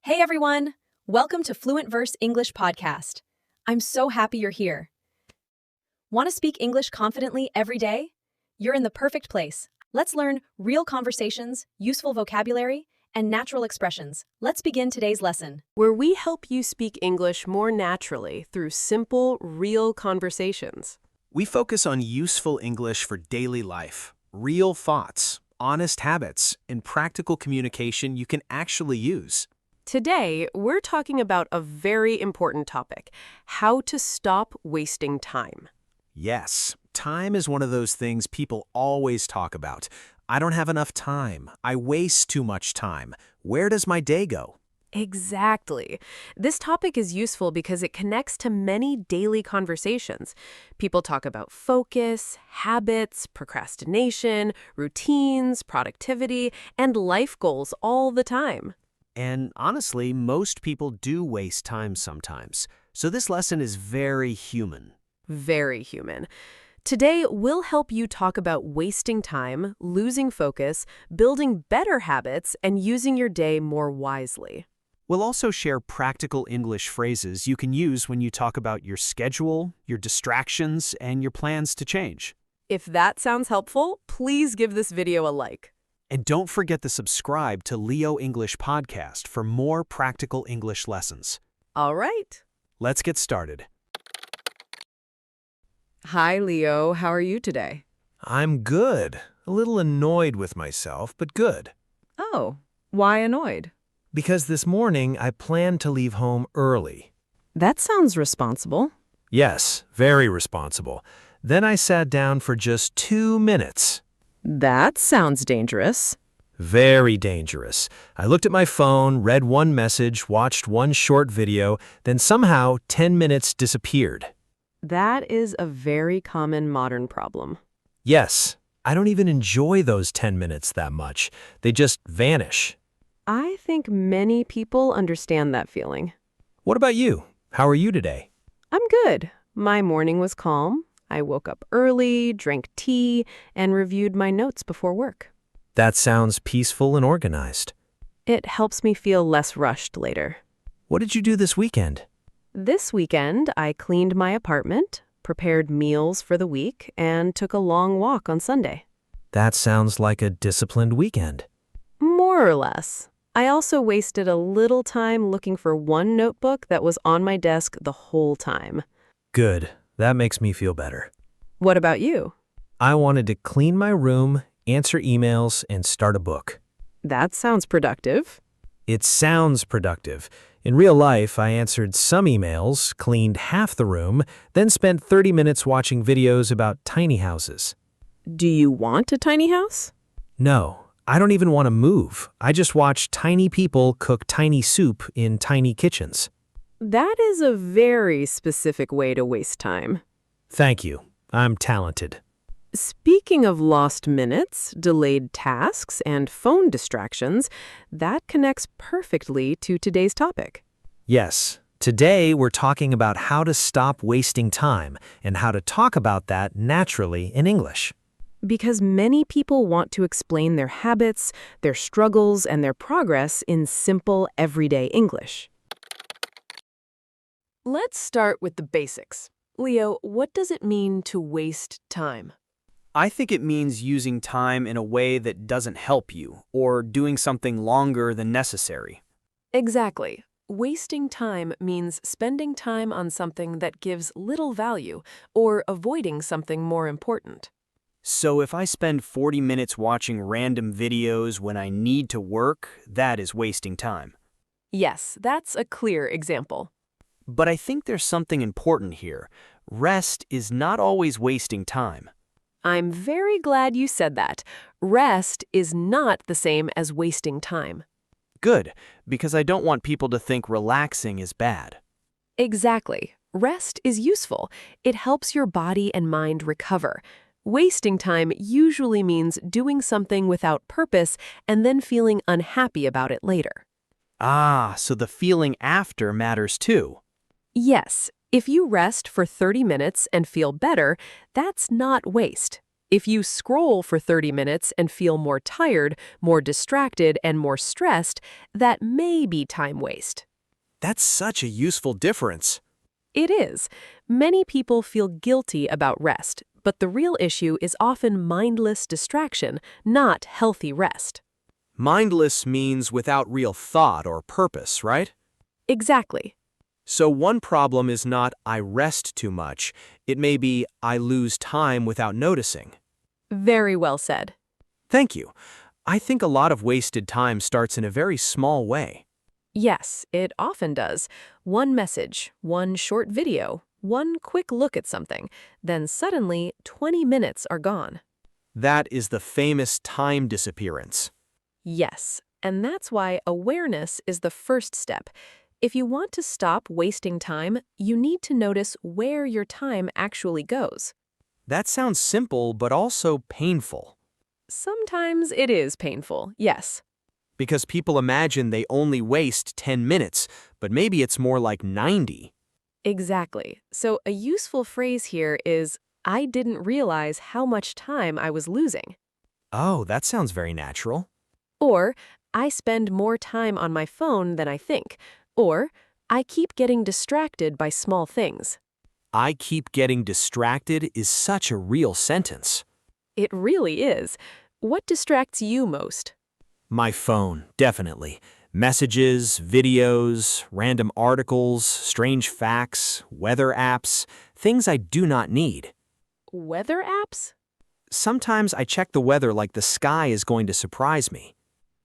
Hey everyone! Welcome to FluentVerse English Podcast. I'm so happy you're here. Want to speak English confidently every day? You're in the perfect place. Let's learn real conversations, useful vocabulary, and natural expressions. Let's begin today's lesson. Where we help you speak English more naturally through simple, real conversations. We focus on useful English for daily life, real thoughts, honest habits, and practical communication you can actually use. Today, we're talking about a very important topic: how to stop wasting time. Yes, time is one of those things people always talk about. I don't have enough time. I waste too much time. Where does my day go? Exactly. This topic is useful because it connects to many daily conversations. People talk about focus, habits, procrastination, routines, productivity, and life goals all the time. And honestly, most people do waste time sometimes. So this lesson is very human. Very human. Today, we'll help you talk about wasting time, losing focus, building better habits, and using your day more wisely. We'll also share practical English phrases you can use when you talk about your schedule, your distractions, and your plans to change. If that sounds helpful, please give this video a like. And don't forget to subscribe to Leo English Podcast for more practical English lessons. All right. Let's get started. Hi, Leo. How are you today? I'm good. A little annoyed with myself, but good. Oh, why annoyed? Because this morning I planned to leave home early. That sounds responsible. Yes, very responsible. Then I sat down for just 2 minutes. That sounds dangerous. Very dangerous. I looked at my phone, read one message, watched one short video, then somehow 10 minutes disappeared. That is a very common modern problem. Yes, I don't even enjoy those 10 minutes that much. They just vanish. I think many people understand that feeling. What about you? How are you today? I'm good. My morning was calm. I woke up early, drank tea, and reviewed my notes before work. That sounds peaceful and organized. It helps me feel less rushed later. What did you do this weekend? This weekend, I cleaned my apartment, prepared meals for the week, and took a long walk on Sunday. That sounds like a disciplined weekend. More or less. I also wasted a little time looking for one notebook that was on my desk the whole time. Good. That makes me feel better. What about you? I wanted to clean my room, answer emails, and start a book. That sounds productive. It sounds productive. In real life, I answered some emails, cleaned half the room, then spent 30 minutes watching videos about tiny houses. Do you want a tiny house? No, I don't even want to move. I just watch tiny people cook tiny soup in tiny kitchens. That is a very specific way to waste time. Thank you. I'm talented. Speaking of lost minutes, delayed tasks, and phone distractions, that connects perfectly to today's topic. Yes, today we're talking about how to stop wasting time and how to talk about that naturally in English. Because many people want to explain their habits, their struggles, and their progress in simple, everyday English. Let's start with the basics. Leo, what does it mean to waste time? I think it means using time in a way that doesn't help you, or doing something longer than necessary. Exactly. Wasting time means spending time on something that gives little value or avoiding something more important. So if I spend 40 minutes watching random videos when I need to work, that is wasting time. Yes, that's a clear example. But I think there's something important here. Rest is not always wasting time. I'm very glad you said that. Rest is not the same as wasting time. Good, because I don't want people to think relaxing is bad. Exactly. Rest is useful. It helps your body and mind recover. Wasting time usually means doing something without purpose and then feeling unhappy about it later. Ah, so the feeling after matters too. Yes, if you rest for 30 minutes and feel better, that's not waste. If you scroll for 30 minutes and feel more tired, more distracted, and more stressed, that may be time waste. That's such a useful difference. It is. Many people feel guilty about rest, but the real issue is often mindless distraction, not healthy rest. Mindless means without real thought or purpose, right? Exactly. So one problem is not I rest too much. It may be I lose time without noticing. Very well said. Thank you. I think a lot of wasted time starts in a very small way. Yes, it often does. One message, one short video, one quick look at something, then suddenly 20 minutes are gone. That is the famous time disappearance. Yes, and that's why awareness is the first step. If you want to stop wasting time, you need to notice where your time actually goes. That sounds simple, but also painful. Sometimes it is painful, yes. Because people imagine they only waste 10 minutes, but maybe it's more like 90. Exactly. So a useful phrase here is, I didn't realize how much time I was losing. Oh, that sounds very natural. Or, I spend more time on my phone than I think. Or, I keep getting distracted by small things. I keep getting distracted is such a real sentence. It really is. What distracts you most? My phone, definitely. Messages, videos, random articles, strange facts, weather apps, things I do not need. Weather apps? Sometimes I check the weather like the sky is going to surprise me.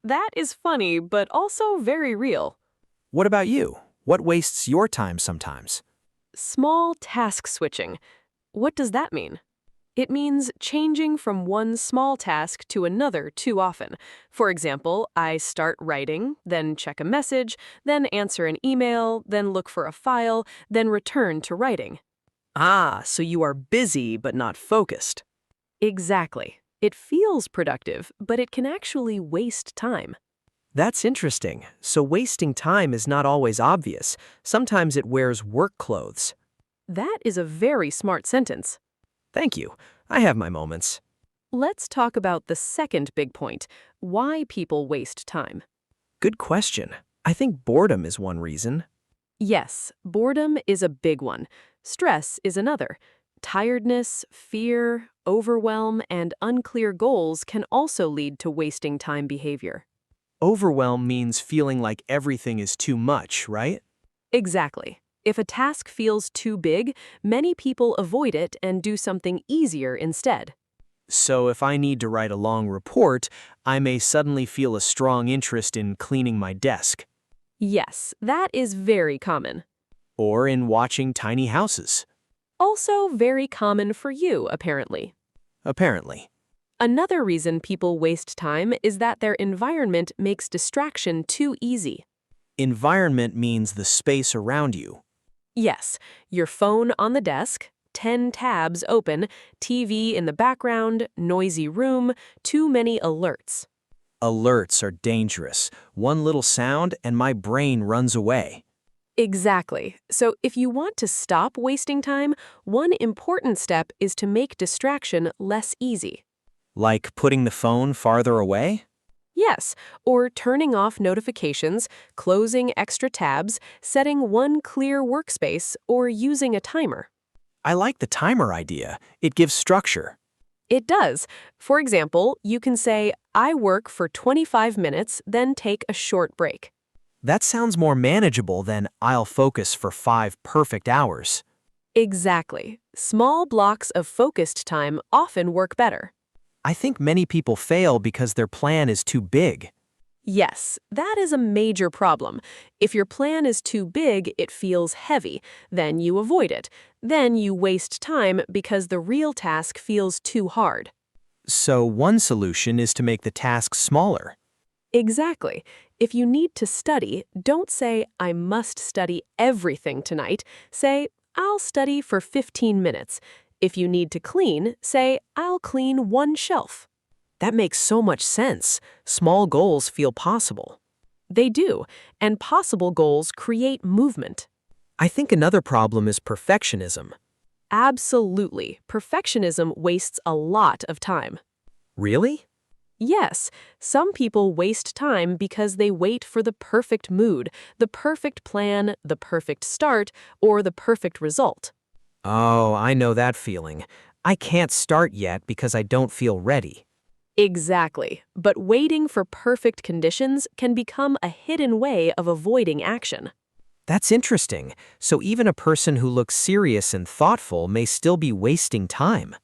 That is funny, but also very real. What about you? What wastes your time sometimes? Small task switching. What does that mean? It means changing from one small task to another too often. For example, I start writing, then check a message, then answer an email, then look for a file, then return to writing. Ah, so you are busy but not focused. Exactly. It feels productive, but it can actually waste time. That's interesting. So wasting time is not always obvious. Sometimes it wears work clothes. That is a very smart sentence. Thank you. I have my moments. Let's talk about the second big point, why people waste time. Good question. I think boredom is one reason. Yes, boredom is a big one. Stress is another. Tiredness, fear, overwhelm, and unclear goals can also lead to wasting time behavior. Overwhelm means feeling like everything is too much, right? Exactly. If a task feels too big, many people avoid it and do something easier instead. So if I need to write a long report, I may suddenly feel a strong interest in cleaning my desk. Yes, that is very common. Or in watching tiny houses. Also very common for you, apparently. Apparently. Another reason people waste time is that their environment makes distraction too easy. Environment means the space around you. Yes, your phone on the desk, 10 tabs open, TV in the background, noisy room, too many alerts. Alerts are dangerous. One little sound and my brain runs away. Exactly. So if you want to stop wasting time, one important step is to make distraction less easy. Like putting the phone farther away? Yes, or turning off notifications, closing extra tabs, setting one clear workspace, or using a timer. I like the timer idea. It gives structure. It does. For example, you can say, I work for 25 minutes, then take a short break. That sounds more manageable than I'll focus for 5 perfect hours. Exactly. Small blocks of focused time often work better. I think many people fail because their plan is too big. Yes, that is a major problem. If your plan is too big, it feels heavy. Then you avoid it. Then you waste time because the real task feels too hard. So one solution is to make the task smaller. Exactly. If you need to study, don't say, I must study everything tonight. Say, I'll study for 15 minutes. If you need to clean, say, I'll clean one shelf. That makes so much sense. Small goals feel possible. They do, and possible goals create movement. I think another problem is perfectionism. Absolutely. Perfectionism wastes a lot of time. Really? Yes, some people waste time because they wait for the perfect mood, the perfect plan, the perfect start, or the perfect result. Oh, I know that feeling. I can't start yet because I don't feel ready. Exactly. But waiting for perfect conditions can become a hidden way of avoiding action. That's interesting. So even a person who looks serious and thoughtful may still be wasting time.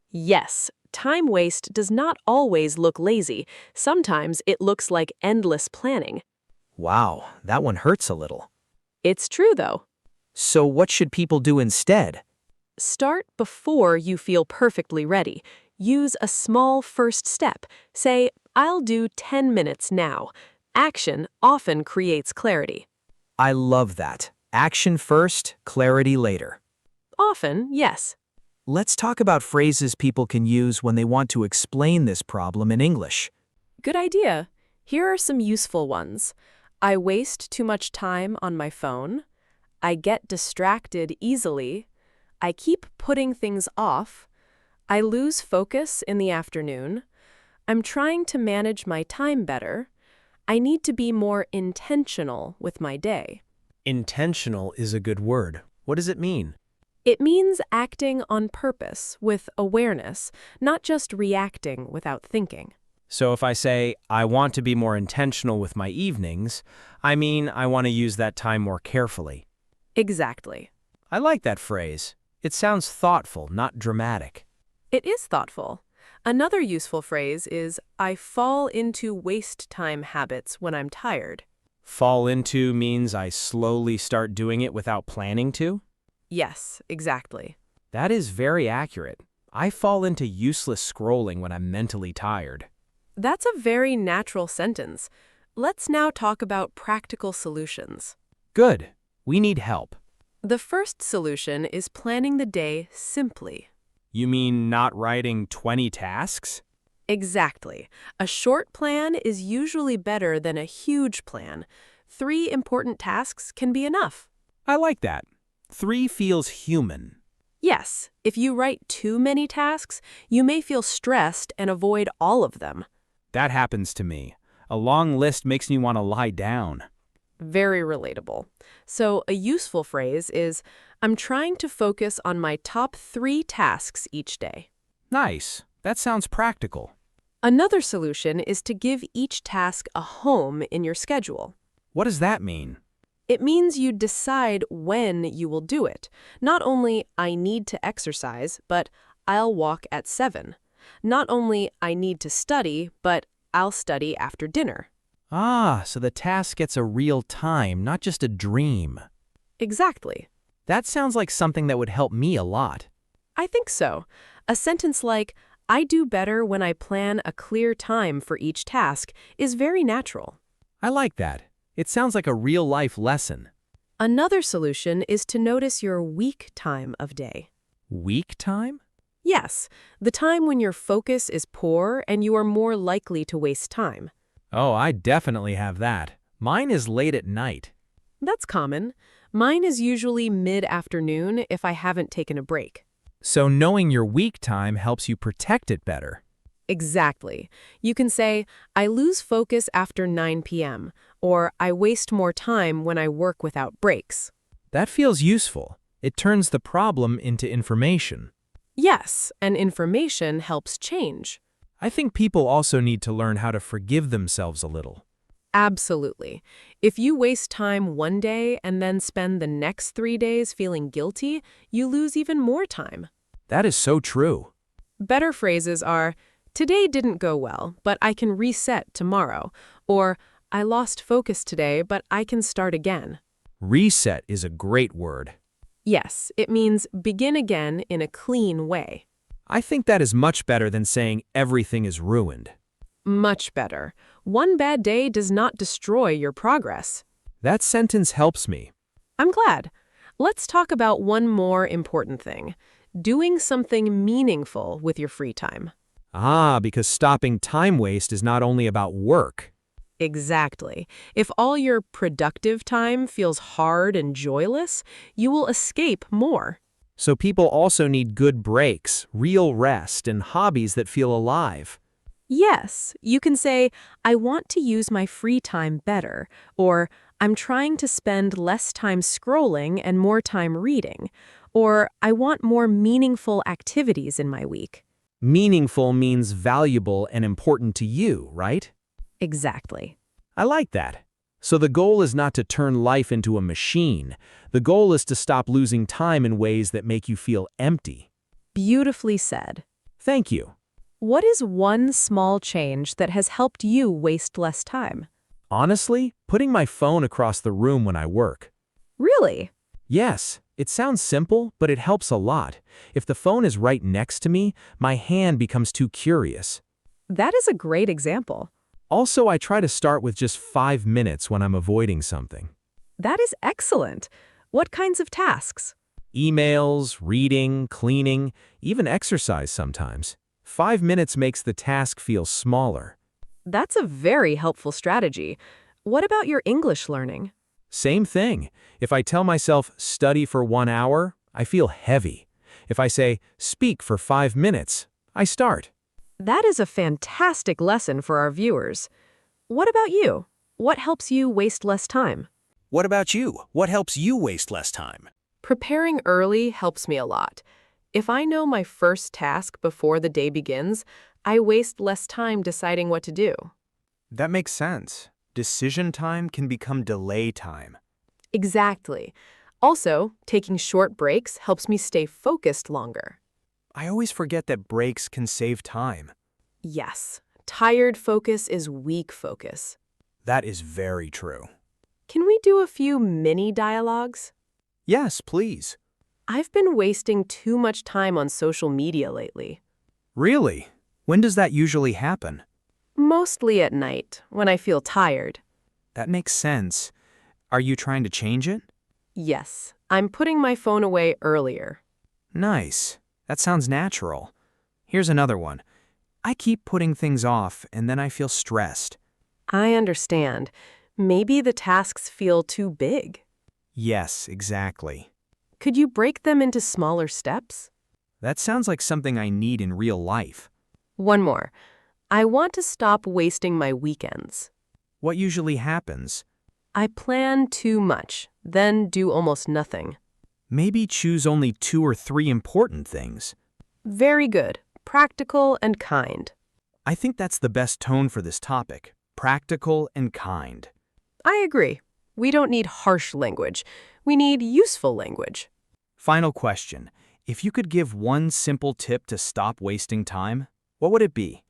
Yes, time waste does not always look lazy. Sometimes it looks like endless planning. Wow, that one hurts a little. It's true, though. So what should people do instead? Start before you feel perfectly ready. Use a small first step. Say, I'll do 10 minutes now. Action often creates clarity. I love that. Action first, clarity later. Often, yes. Let's talk about phrases people can use when they want to explain this problem in English. Good idea. Here are some useful ones. I waste too much time on my phone. I get distracted easily. I keep putting things off. I lose focus in the afternoon. I'm trying to manage my time better. I need to be more intentional with my day. Intentional is a good word. What does it mean? It means acting on purpose with awareness, not just reacting without thinking. So if I say, I want to be more intentional with my evenings, I mean I want to use that time more carefully. Exactly. I like that phrase. It sounds thoughtful, not dramatic. It is thoughtful. Another useful phrase is, I fall into waste time habits when I'm tired. Fall into means I slowly start doing it without planning to? Yes, exactly. That is very accurate. I fall into useless scrolling when I'm mentally tired. That's a very natural sentence. Let's now talk about practical solutions. Good. We need help. The first solution is planning the day simply. You mean not writing 20 tasks? Exactly. A short plan is usually better than a huge plan. 3 important tasks can be enough. I like that. 3 feels human. Yes, if you write too many tasks, you may feel stressed and avoid all of them. That happens to me. A long list makes me want to lie down. Very relatable. So a useful phrase is, I'm trying to focus on my top 3 tasks each day. Nice. That sounds practical. Another solution is to give each task a home in your schedule. What does that mean? It means you decide when you will do it. Not only I need to exercise, but I'll walk at 7. Not only I need to study, but I'll study after dinner. Ah, so the task gets a real time, not just a dream. Exactly. That sounds like something that would help me a lot. I think so. A sentence like, I do better when I plan a clear time for each task is very natural. I like that. It sounds like a real-life lesson. Another solution is to notice your weak time of day. Week time? Yes, the time when your focus is poor and you are more likely to waste time. Oh, I definitely have that. Mine is late at night. That's common. Mine is usually mid-afternoon if I haven't taken a break. So knowing your week time helps you protect it better. Exactly. You can say, I lose focus after 9 p.m., or I waste more time when I work without breaks. That feels useful. It turns the problem into information. Yes, and information helps change. I think people also need to learn how to forgive themselves a little. Absolutely. If you waste time one day and then spend the next 3 days feeling guilty, you lose even more time. That is so true. Better phrases are, today didn't go well, but I can reset tomorrow, or I lost focus today, but I can start again. Reset is a great word. Yes, it means begin again in a clean way. I think that is much better than saying everything is ruined. Much better. One bad day does not destroy your progress. That sentence helps me. I'm glad. Let's talk about one more important thing. Doing something meaningful with your free time. Ah, because stopping time waste is not only about work. Exactly. If all your productive time feels hard and joyless, you will escape more. So people also need good breaks, real rest, and hobbies that feel alive. Yes, you can say, I want to use my free time better, or I'm trying to spend less time scrolling and more time reading, or I want more meaningful activities in my week. Meaningful means valuable and important to you, right? Exactly. I like that. So the goal is not to turn life into a machine. The goal is to stop losing time in ways that make you feel empty. Beautifully said. Thank you. What is one small change that has helped you waste less time? Honestly, putting my phone across the room when I work. Really? Yes, it sounds simple, but it helps a lot. If the phone is right next to me, my hand becomes too curious. That is a great example. Also, I try to start with just 5 minutes when I'm avoiding something. That is excellent. What kinds of tasks? Emails, reading, cleaning, even exercise sometimes. 5 minutes makes the task feel smaller. That's a very helpful strategy. What about your English learning? Same thing. If I tell myself, study for 1 hour, I feel heavy. If I say, speak for 5 minutes, I start. That is a fantastic lesson for our viewers. What about you? What helps you waste less time? What about you? What helps you waste less time? Preparing early helps me a lot. If I know my first task before the day begins, I waste less time deciding what to do. That makes sense. Decision time can become delay time. Exactly. Also, taking short breaks helps me stay focused longer. I always forget that breaks can save time. Yes, tired focus is weak focus. That is very true. Can we do a few mini dialogues? Yes, please. I've been wasting too much time on social media lately. Really? When does that usually happen? Mostly at night, when I feel tired. That makes sense. Are you trying to change it? Yes, I'm putting my phone away earlier. Nice. That sounds natural. Here's another one. I keep putting things off and then I feel stressed. I understand. Maybe the tasks feel too big. Yes, exactly. Could you break them into smaller steps? That sounds like something I need in real life. One more. I want to stop wasting my weekends. What usually happens? I plan too much, then do almost nothing. Maybe choose only 2 or 3 important things. Very good. Practical and kind. I think that's the best tone for this topic. Practical and kind. I agree. We don't need harsh language. We need useful language. Final question. If you could give one simple tip to stop wasting time, what would it be?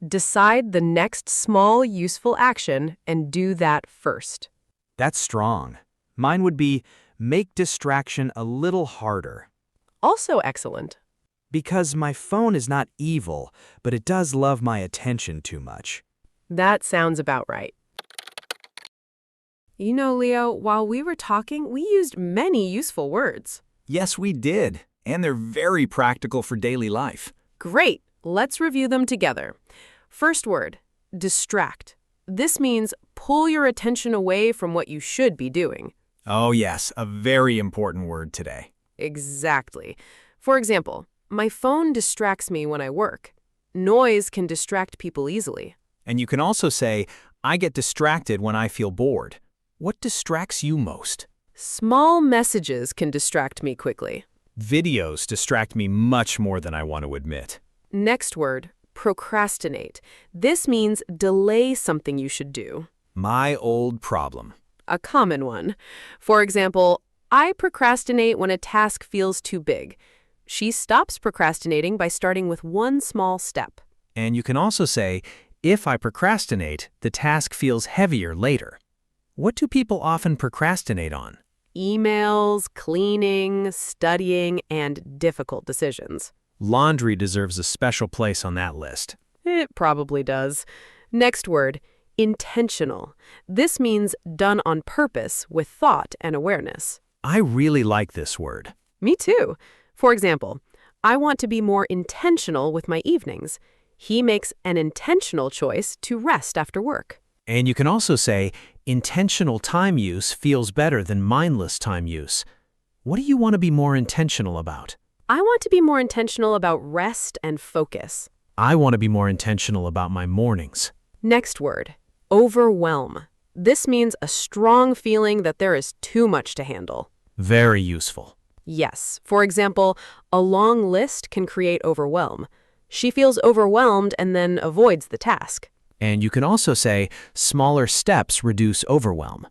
Decide the next small, useful action and do that first. That's strong. Mine would be make distraction a little harder. Also excellent. Because my phone is not evil, but it does love my attention too much. That sounds about right. You know, Leo, while we were talking, we used many useful words. Yes, we did. And they're very practical for daily life. Great. Let's review them together. First word, distract. This means pull your attention away from what you should be doing. Oh yes, a very important word today. Exactly. For example, my phone distracts me when I work. Noise can distract people easily. And you can also say, I get distracted when I feel bored. What distracts you most? Small messages can distract me quickly. Videos distract me much more than I want to admit. Next word, procrastinate. This means delay something you should do. My old problem. A common one. For example, I procrastinate when a task feels too big. She stops procrastinating by starting with one small step. And you can also say, if I procrastinate, the task feels heavier later. What do people often procrastinate on? Emails, cleaning, studying, and difficult decisions. Laundry deserves a special place on that list. It probably does. Next word, intentional. This means done on purpose with thought and awareness. I really like this word. Me too. For example, I want to be more intentional with my evenings. He makes an intentional choice to rest after work. And you can also say, intentional time use feels better than mindless time use. What do you want to be more intentional about? I want to be more intentional about rest and focus. I want to be more intentional about my mornings. Next word, overwhelm. This means a strong feeling that there is too much to handle. Very useful. Yes, for example, a long list can create overwhelm. She feels overwhelmed and then avoids the task. And you can also say, smaller steps reduce overwhelm.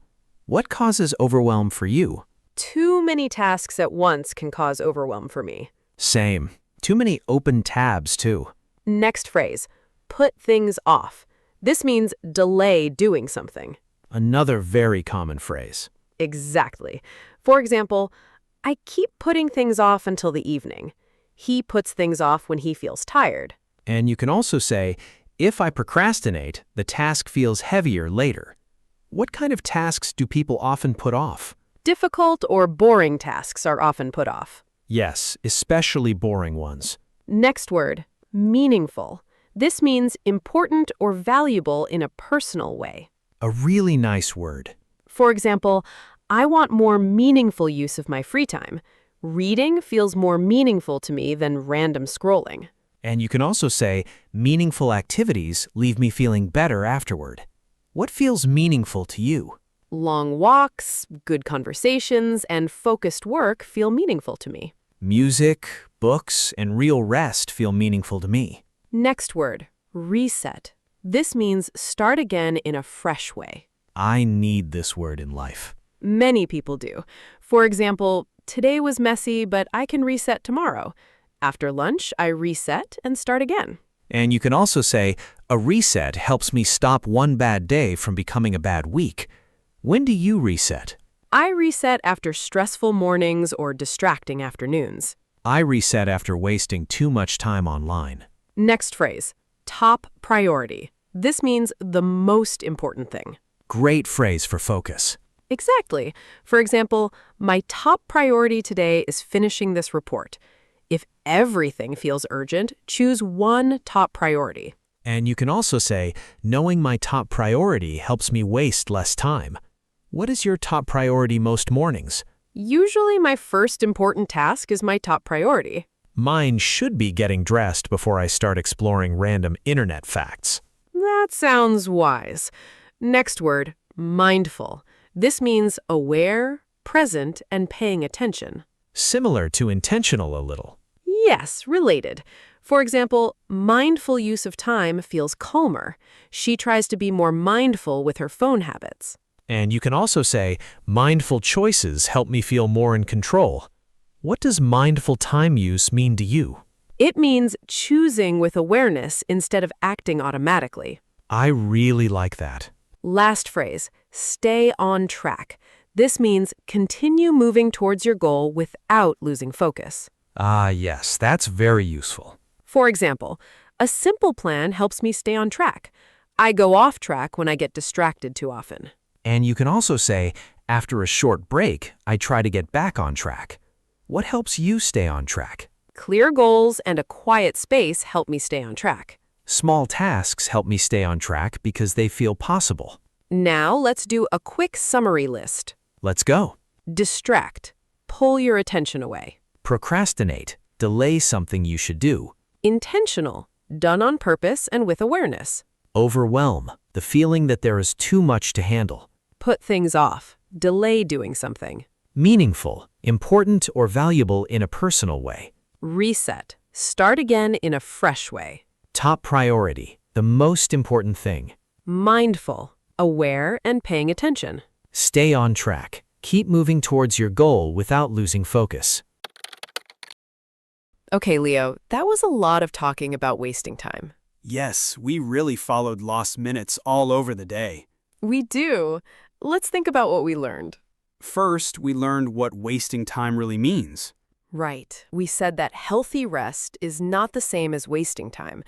What causes overwhelm for you? Too many tasks at once can cause overwhelm for me. Same. Too many open tabs, too. Next phrase, put things off. This means delay doing something. Another very common phrase. Exactly. For example, I keep putting things off until the evening. He puts things off when he feels tired. And you can also say, if I procrastinate, the task feels heavier later. What kind of tasks do people often put off? Difficult or boring tasks are often put off. Yes, especially boring ones. Next word, meaningful. This means important or valuable in a personal way. A really nice word. For example, I want more meaningful use of my free time. Reading feels more meaningful to me than random scrolling. And you can also say, meaningful activities leave me feeling better afterward. What feels meaningful to you? Long walks, good conversations, and focused work feel meaningful to me. Music, books, and real rest feel meaningful to me. Next word, reset. This means start again in a fresh way. I need this word in life. Many people do. For example, today was messy, but I can reset tomorrow. After lunch, I reset and start again. And you can also say, a reset helps me stop one bad day from becoming a bad week. When do you reset? I reset after stressful mornings or distracting afternoons. I reset after wasting too much time online. Next phrase, top priority. This means the most important thing. Great phrase for focus. Exactly. For example, my top priority today is finishing this report. If everything feels urgent, choose one top priority. And you can also say, knowing my top priority helps me waste less time. What is your top priority most mornings? Usually my first important task is my top priority. Mine should be getting dressed before I start exploring random internet facts. That sounds wise. Next word, mindful. This means aware, present, and paying attention. Similar to intentional a little. Yes, related. For example, mindful use of time feels calmer. She tries to be more mindful with her phone habits. And you can also say, mindful choices help me feel more in control. What does mindful time use mean to you? It means choosing with awareness instead of acting automatically. I really like that. Last phrase, stay on track. This means continue moving towards your goal without losing focus. Ah, yes, that's very useful. For example, a simple plan helps me stay on track. I go off track when I get distracted too often. And you can also say, after a short break, I try to get back on track. What helps you stay on track? Clear goals and a quiet space help me stay on track. Small tasks help me stay on track because they feel possible. Now let's do a quick summary list. Let's go. Distract. Pull your attention away. Procrastinate. Delay something you should do. Intentional. Done on purpose and with awareness. Overwhelm. The feeling that there is too much to handle. Put things off. Delay doing something. Meaningful. Important or valuable in a personal way. Reset. Start again in a fresh way. Top priority. The most important thing. Mindful. Aware and paying attention. Stay on track. Keep moving towards your goal without losing focus. Okay, Leo, that was a lot of talking about wasting time. Yes, we really followed lost minutes all over the day. We do. Let's think about what we learned. First, we learned what wasting time really means. Right. We said that healthy rest is not the same as wasting time.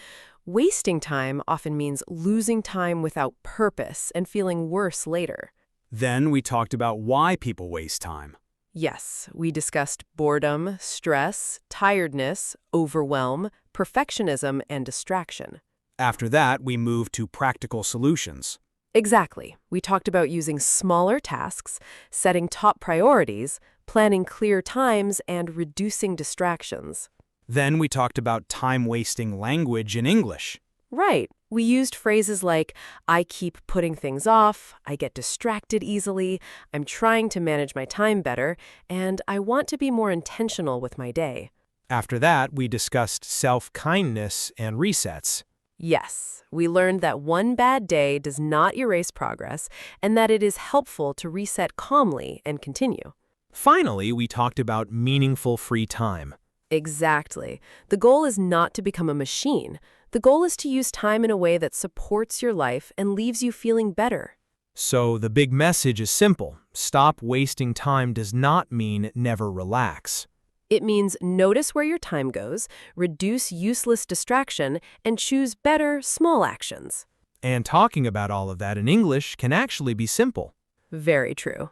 Wasting time often means losing time without purpose and feeling worse later. Then we talked about why people waste time. Yes, we discussed boredom, stress, tiredness, overwhelm, perfectionism, and distraction. After that, we moved to practical solutions. Exactly. We talked about using smaller tasks, setting top priorities, planning clear times, and reducing distractions. Then we talked about time-wasting language in English. Right. We used phrases like, I keep putting things off, I get distracted easily, I'm trying to manage my time better, and I want to be more intentional with my day. After that, we discussed self-kindness and resets. Yes, we learned that one bad day does not erase progress, and that it is helpful to reset calmly and continue. Finally, we talked about meaningful free time. Exactly. The goal is not to become a machine. The goal is to use time in a way that supports your life and leaves you feeling better. So the big message is simple. Stop wasting time does not mean never relax. It means notice where your time goes, reduce useless distraction, and choose better, small actions. And talking about all of that in English can actually be simple. Very true.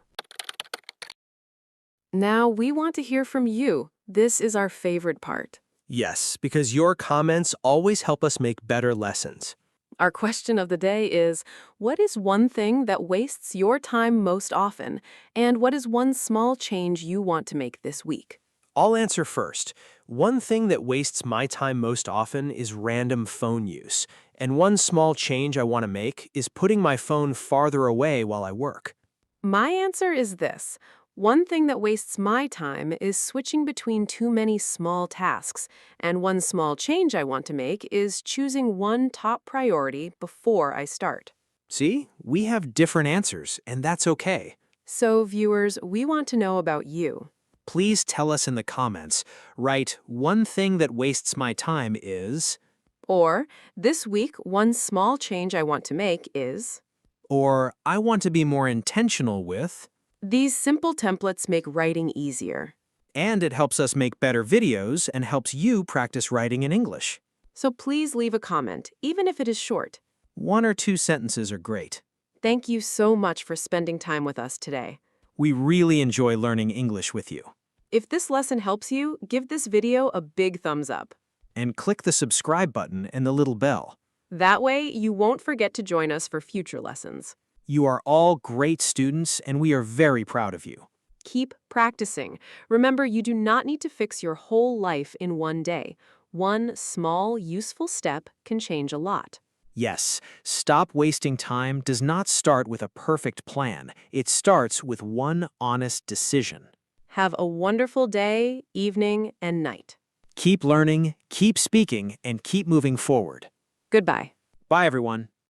Now we want to hear from you. This is our favorite part. Yes, because your comments always help us make better lessons. Our question of the day is, what is one thing that wastes your time most often? And what is one small change you want to make this week? I'll answer first. One thing that wastes my time most often is random phone use. And one small change I want to make is putting my phone farther away while I work. My answer is this. One thing that wastes my time is switching between too many small tasks, and one small change I want to make is choosing one top priority before I start. See, we have different answers, and that's okay. So, viewers, we want to know about you. Please tell us in the comments. Write, one thing that wastes my time is... Or, this week, one small change I want to make is... Or, I want to be more intentional with... These simple templates make writing easier. And it helps us make better videos and helps you practice writing in English. So please leave a comment, even if it is short. 1 or 2 sentences are great. Thank you so much for spending time with us today. We really enjoy learning English with you. If this lesson helps you, give this video a big thumbs up. And click the subscribe button and the little bell. That way, you won't forget to join us for future lessons. You are all great students, and we are very proud of you. Keep practicing. Remember, you do not need to fix your whole life in one day. One small, useful step can change a lot. Yes, stop wasting time does not start with a perfect plan. It starts with one honest decision. Have a wonderful day, evening, and night. Keep learning, keep speaking, and keep moving forward. Goodbye. Bye, everyone.